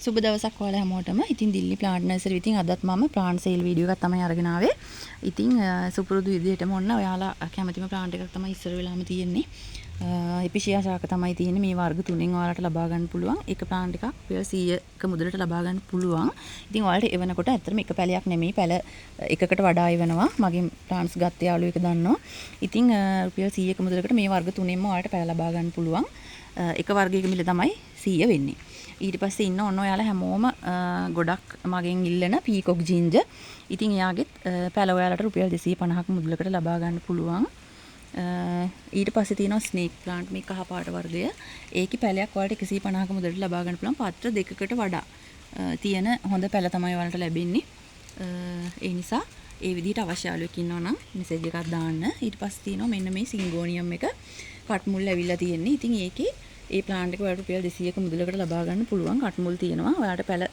සුබ දවසක් ඔයාලා හැමෝටම. ඉතින් දිල්ලි ප්ලාන්ට් නර්සරි ඉතින් අදත් මම ප්ලාන්ට් සේල් වීඩියෝ එකක් තමයි අරගෙන ආවේ. ඉතින් සුපුරුදු විදිහටම ඔන්න ඔයාලා කැමතිම ප්ලාන්ට් එකක් තමයි ඉස්සර වෙලාම තියෙන්නේ. එපිෂියා ශාක තමයි තියෙන්නේ. මේ වර්ග තුනෙන් ඔයාලට ලබා ගන්න පුළුවන්. එක ප්ලාන්ට් එකක් රුපියල් 100ක මුදලට ලබා ගන්න පුළුවන්. ඉතින් ඔයාලට එවනකොට ඇත්තටම එක පැලයක් නෙමෙයි පැල එකකට වඩා එවනවා. මගේ ප්ලාන්ට්ස් ගත්ත යාළුවෙක් දන්නවා. ඉතින් රුපියල් 100ක මුදලකට මේ වර්ග තුනෙන්ම ඔයාලට පැල ලබා ගන්න පුළුවන්. එක වර්ගයක මිල තමයි 100 වෙන්නේ. ඊට පස්සේ ඉන්න ඔන්න ඔයාලා හැමෝම ගොඩක් මගෙන් ඉල්ලන පීකොක් ජින්ජර්. ඉතින් එයාගෙත් පැල ඔයාලට රුපියල් 250ක මුදලකට ලබා ගන්න පුළුවන්. ඊට පස්සේ තියෙනවා ස්නේක් ප්ලාන්ට් මේ කහ පාට වර්ගය. ඒකේ පැලයක් ඔයාලට 150ක මුදලට ලබා ගන්න පුළුවන්. පත්‍ර දෙකකට වඩා තියෙන හොඳ පැල තමයි ඔයාලට ලැබෙන්නේ. ඒ නිසා ඒ විදිහට අවශ්‍ය යාළුවෙක් ඉන්නවා නම් මෙසේජ් එකක් දාන්න. ඊට පස්සේ තියෙනවා මෙන්න මේ සිංගෝනියම් එක කට් මුල් ඇවිල්ලා තියෙන්නේ. ඉතින් ඒකේ ඒ ප්ලාන්ට් එක ඔයාලට රුපියල් 200ක මුදලකට ලබා ගන්න පුළුවන්. කට් මුල් තියෙනවා. ඔයාලට පැල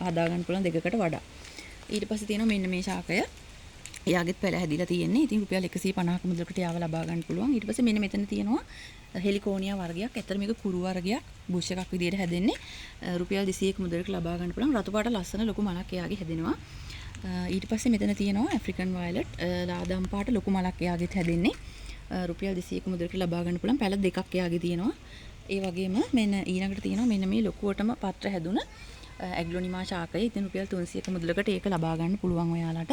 හදා ගන්න පුළුවන් දෙකකට වඩා. ඊට පස්සේ තියෙනවා මෙන්න මේ ශාකය. එයාගෙත් පැල හැදිලා තියෙන්නේ. ඉතින් රුපියල් 150ක මුදලකට යාව ලබා ගන්න පුළුවන්. ඊට පස්සේ මෙන්න මෙතන තියෙනවා හෙලිකෝනියා වර්ගයක්. ඇත්තට මේක කුරු වර්ගයක්. බුෂ් එකක් විදියට හැදෙන්නේ. රුපියල් 200ක මුදලකට ලබා ගන්න පුළුවන්. රතු පාට ලස්සන ලොකු මලක් එයාගේ හැදෙනවා. ඊට පස්සේ මෙතන තියෙනවා ඇෆ්‍රිකන් වයලට් ලාදම් පාට ලොකු මලක් එයාගෙත් හැදෙන්නේ. රුපියල් 200ක මුදලකට ලබා ගන්න පුළුවන්. පැල දෙකක් එයාගේ තියෙනවා. ඒ වගේම මෙන්න ඊළඟට තියෙනවා මෙන්න මේ ලොකුවටම පත්‍ර හැදුන ඇග්ලොනිමා ශාකය. ඉතින් රුපියල් 300ක මුදලකට ඒක ලබා ගන්න පුළුවන් ඔයාලට.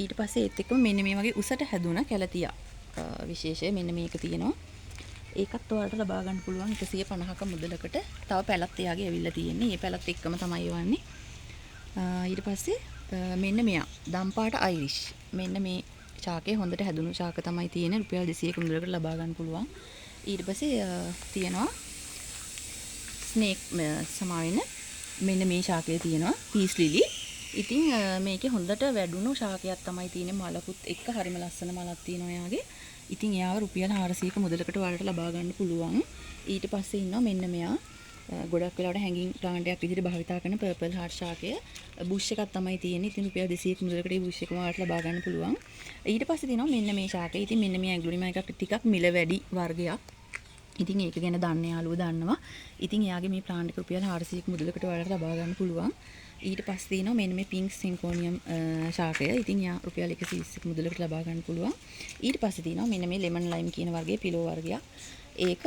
ඊට පස්සේ ඒත් එක්කම මෙන්න මේ වගේ උසට හැදුන කැලතියා විශේෂය මෙන්න මේක තියෙනවා. ඒකත් ඔයාලට ලබා ගන්න පුළුවන් 150ක මුදලකට. තව පැලත් එයාගේ ඇවිල්ලා තියෙන්නේ. මේ පැලත් එක්කම තමයි යවන්නේ. ඊට පස්සේ මෙන්න මෙයා දම්පාට අයිරිෂ්. මෙන්න මේ ශාකය හොඳට හැදුණු ශාක තමයි තියෙන්නේ. රුපියල් 200ක මුදලකට ලබා ගන්න පුළුවන්. ඊට පස්සේ තියෙනවා ස්නේක් සමාවෙන්න මෙන්න මේ ශාකය තියෙනවා පීස් ලිලි. ඉතින් මේකේ හොඳට වැඩුණු ශාකයක් තමයි තියෙන්නේ. මලකුත් එක්ක හරිම ලස්සන මලක් තියෙනවා එයාගේ. ඉතින් එයාව රුපියල් 400ක මුදලකට ඔයාලට ලබා ගන්න පුළුවන්. ඊට පස්සේ ඉන්නවා මෙන්න මෙයා ගොඩක් වෙලාවට හැංගින් ප්ලාන්ට් එකක් විදිහට භාවිතා කරන පර්පල් හાર્ට් ශාකය. බුෂ් එකක් තමයි තියෙන්නේ. ඉතින් රුපියල් 200ක මුදලකට මේ බුෂ් එකම ඔයාලට ලබා ගන්න පුළුවන්. ඊට පස්සේ තියෙනවා මෙන්න මේ ශාකය. ඉතින් මෙන්න මේ ඇග්ලොනිමා එකක් ටිකක් මිල වැඩි වර්ගයක්. ඉතින් ඒක ගැන දන්න යාළුවෝ දන්නවා. ඉතින් එයාගේ මේ ප්ලාන්ට් එක රුපියල් 400ක මුදලකට ඔයාලට ලබා ගන්න පුළුවන්. ඊට පස්සේ තියෙනවා මෙන්න මේ පින්ක් සින්කෝනියම් ශාකය. ඉතින් යා රුපියල් 120ක මුදලකට ලබා ගන්න පුළුවන්. ඊට පස්සේ තියෙනවා මෙන්න මේ ලෙමන් ලයිම් කියන වර්ගයේ පිලෝ වර්ගයක්. ඒක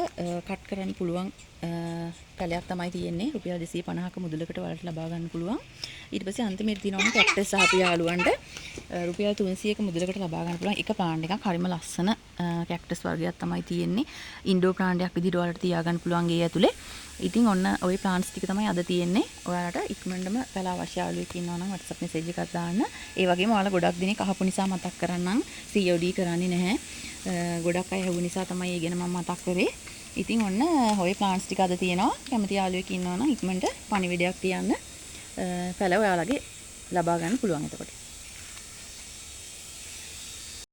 කට් කරන්න පුළුවන් පැලයක් තමයි තියෙන්නේ. රුපියල් 250ක මුදලකට ඔයාලට ලබා ගන්න පුළුවන්. ඊට පස්සේ අන්තිමේට තියෙනවා කැක්ටස් සහ පියාලුවන්ට රුපියල් 300ක මුදලකට ලබා ගන්න පුළුවන්. එක ප්ලාන්ට් එකක් හරිම ලස්සන කැක්ටස් වර්ගයක් තමයි තියෙන්නේ. ඉන්ඩෝ ප්ලාන්ට් එකක් විදිහට ඔයාලට තියාගන්න පුළුවන් ගේ ඇතුලේ. ඉතින් ඔන්න ওই ප්ලාන්ට්ස් ටික තමයි අද තියෙන්නේ. ඔයාලට ඉක්මනටම පැල අවශ්‍ය යාළුවෙක් ඉන්නවා නම් WhatsApp message එකක් දාන්න. ඒ වගේම ඔයාලා ගොඩක් දිනේ අහපු නිසා මතක් කරන්නම් COD කරන්නේ නැහැ. ගොඩක් අය හවු නිසා තමයි ඒ ගැන මම මතක් කරේ. ඉතින් ඔන්න හොය ප්ලාන්ට්ස් ටික අද තියෙනවා. කැමති යාළුවෙක් ඉන්නවා නම් ඉක්මනට පණිවිඩයක් තියන්න. පැල ඔයාලගේ ලබා ගන්න පුළුවන් එතකොට.